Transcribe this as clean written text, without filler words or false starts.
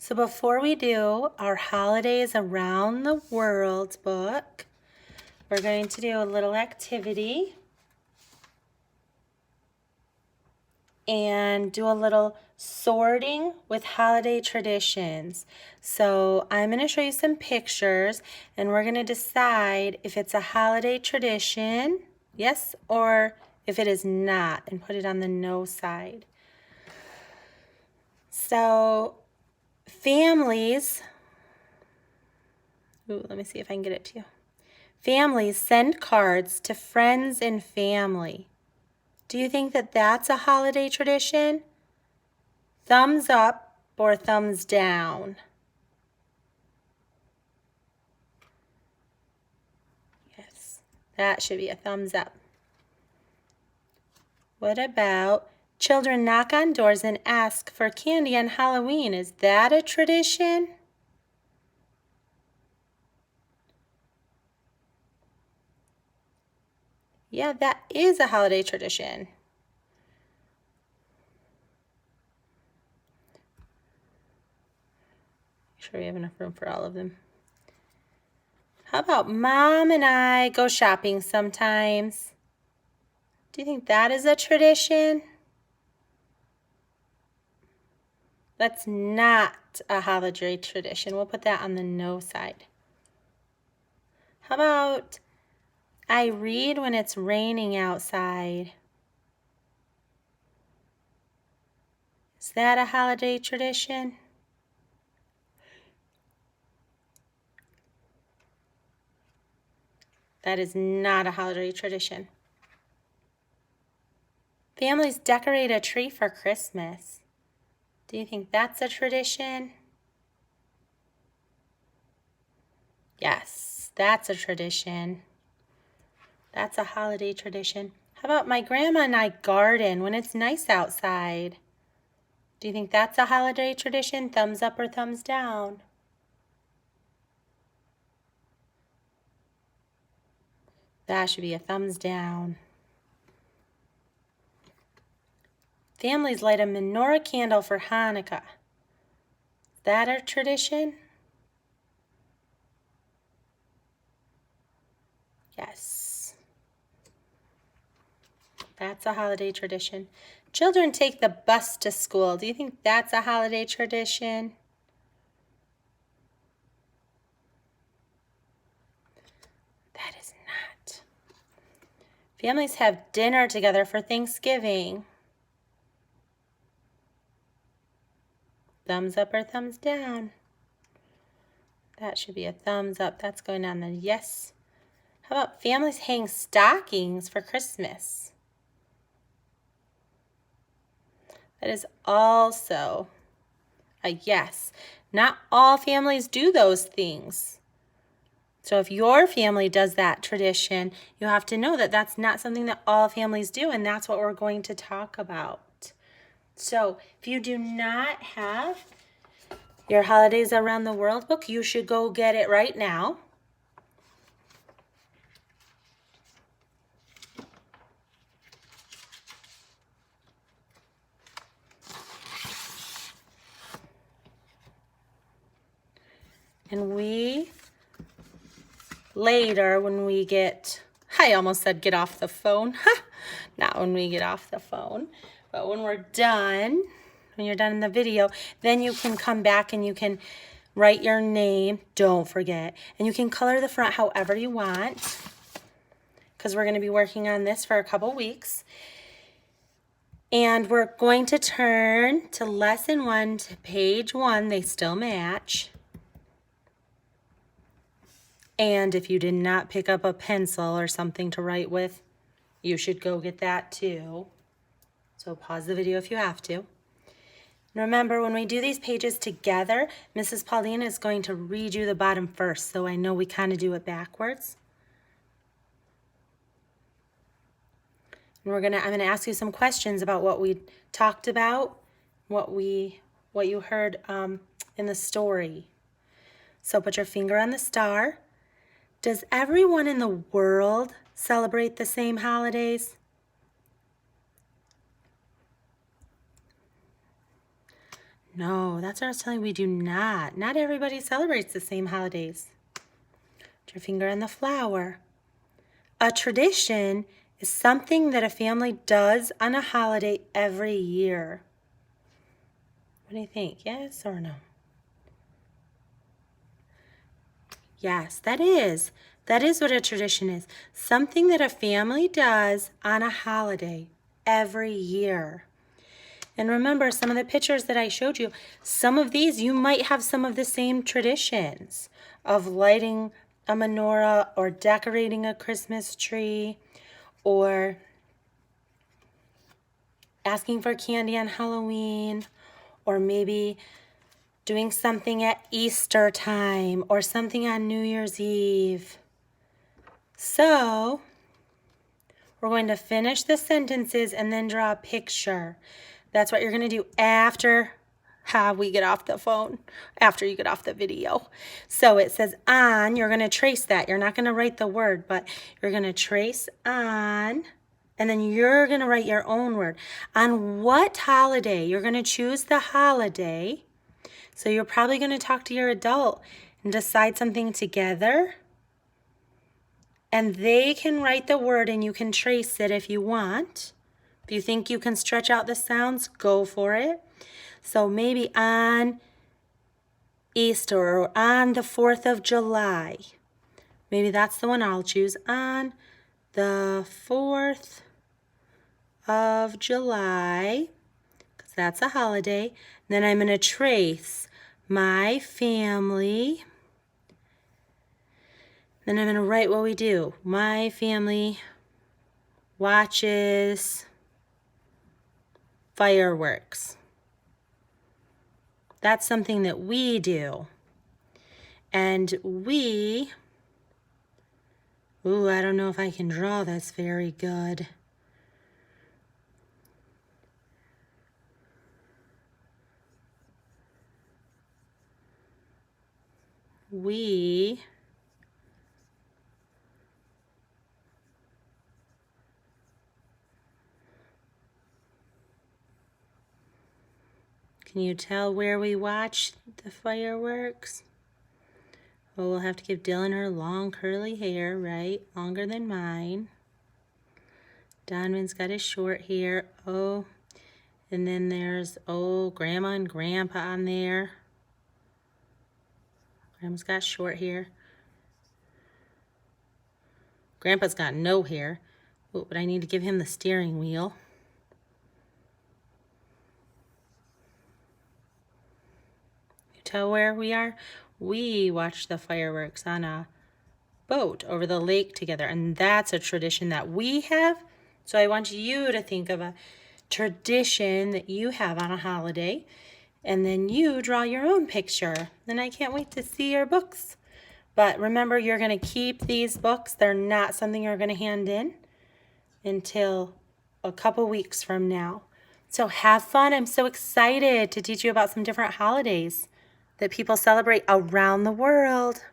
So before we do our Holidays Around the World book, we're going to do a little activity and do a little sorting with holiday traditions. So I'm going to show you some pictures and we're going to decide if it's a holiday tradition, yes, or if it is not, and put it on the no side. So families, let me see if I can get it to you. Families send cards to friends and family. Do you think that that's a holiday tradition? Thumbs up or thumbs down? Yes, that should be a thumbs up. What about children knock on doors and ask for candy on Halloween? Is that a tradition? Yeah, that is a holiday tradition. Make sure we have enough room for all of them. How about Mom and I go shopping sometimes? Do you think that is a tradition? That's not a holiday tradition. We'll put that on the no side. How about I read when it's raining outside? Is that a holiday tradition? That is not a holiday tradition. Families decorate a tree for Christmas. Do you think that's a tradition? Yes, that's a tradition. That's a holiday tradition. How about my grandma and I garden when it's nice outside? Do you think that's a holiday tradition? Thumbs up or thumbs down? That should be a thumbs down. Families light a menorah candle for Hanukkah. Is that a tradition? Yes. That's a holiday tradition. Children take the bus to school. Do you think that's a holiday tradition? That is not. Families have dinner together for Thanksgiving. Thumbs up or thumbs down? That should be a thumbs up. That's going on the yes. How about families hang stockings for Christmas? That is also a yes. Not all families do those things. So if your family does that tradition, you have to know that that's not something that all families do, and that's what we're going to talk about. So if you do not have your Holidays Around the World book, you should go get it right now. And we later, when we get, I almost said get off the phone. Not when we get off the phone, but when we're done, when you're done in the video, then you can come back and you can write your name, don't forget, and you can color the front however you want, because we're going to be working on this for a couple weeks. And we're going to turn to lesson 1 to page 1. They still match. And if you did not pick up a pencil or something to write with, you should go get that too. So pause the video if you have to. Remember, when we do these pages together, Mrs. Paulina is going to read you the bottom first, so I know we kind of do it backwards. And I'm going to ask you some questions about what we talked about, what you heard in the story. So put your finger on the star. Does everyone in the world celebrate the same holidays? No, that's what I was telling you, we do not. Not everybody celebrates the same holidays. Put your finger on the flower. A tradition is something that a family does on a holiday every year. What do you think? Yes or no? Yes, that is. That is what a tradition is. Something that a family does on a holiday every year. And remember, some of the pictures that I showed you, some of these, you might have some of the same traditions of lighting a menorah or decorating a Christmas tree or asking for candy on Halloween or maybe doing something at Easter time or something on New Year's Eve. So, we're going to finish the sentences and then draw a picture. That's what you're going to do after we get off the phone, after you get off the video. So it says on, you're going to trace that. You're not going to write the word, but you're going to trace on, and then you're going to write your own word. On what holiday? You're going to choose the holiday. So you're probably going to talk to your adult and decide something together. And they can write the word and you can trace it if you want. If you think you can stretch out the sounds, go for it. So maybe on Easter or on the 4th of July. Maybe that's the one I'll choose. On the 4th of July, because that's a holiday. Then I'm going to trace my family. Then I'm going to write what we do. My family watches fireworks. That's something that we do. And we, I don't know if I can draw this very good. Can you tell where we watch the fireworks? Well, we'll have to give Dylan her long curly hair, right? Longer than mine. Donovan's got his short hair. Oh, and then there's, Grandma and Grandpa on there. Grandma's got short hair. Grandpa's got no hair. Oh, but I need to give him the steering wheel. Tell where we are? We watch the fireworks on a boat over the lake together, and that's a tradition that we have. So I want you to think of a tradition that you have on a holiday, and then you draw your own picture. And I can't wait to see your books. But remember, you're going to keep these books. They're not something you're going to hand in until a couple weeks from now. So have fun. I'm so excited to teach you about some different holidays that people celebrate around the world.